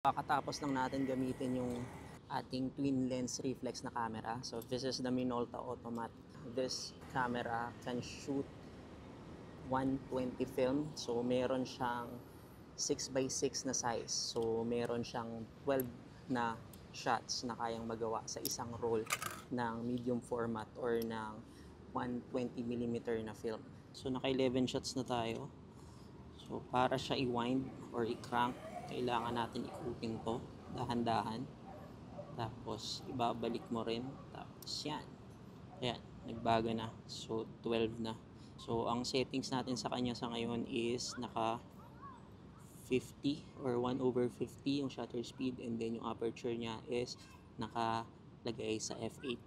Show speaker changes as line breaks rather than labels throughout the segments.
Kakatapos lang natin gamitin yung ating twin lens reflex na camera. So this is the Minolta Automat. This camera can shoot 120 film. So meron siyang 6x6 na size. So meron siyang 12 na shots na kayang magawa sa isang roll ng medium format or ng 120mm na film. So naka 11 shots na tayo. So para siya i-wind or i-crank, kailangan natin ikutin to dahan-dahan. Tapos ibabalik mo rin. Tapos yan. Yan, nagbago na. So 12 na. So ang settings natin sa kanya sa ngayon is naka 50 or 1/50 yung shutter speed, and then yung aperture niya is nakalagay sa f8.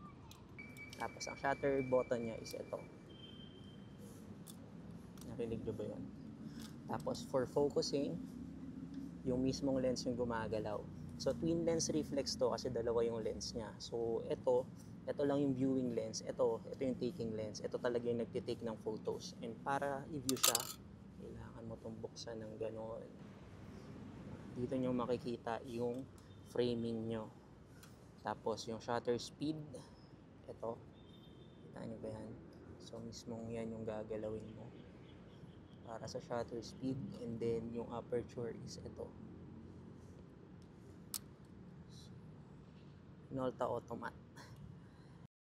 Tapos ang shutter button niya is ito. Narinig nyo ba yun? Tapos for focusing, yung mismong lens yung gumagalaw. So twin lens reflex to kasi dalawa yung lens niya. So ito lang yung viewing lens. Ito yung taking lens. Ito talaga yung nagtitake ng photos. And para i-view siya, kailangan mo itong buksan ng gano'n. Dito nyo makikita yung framing nyo. Tapos yung shutter speed, ito. Kita nyo ba yan? So mismong yan yung gagalawin mo para sa shutter speed, and then yung aperture is ito. Minolta Automat.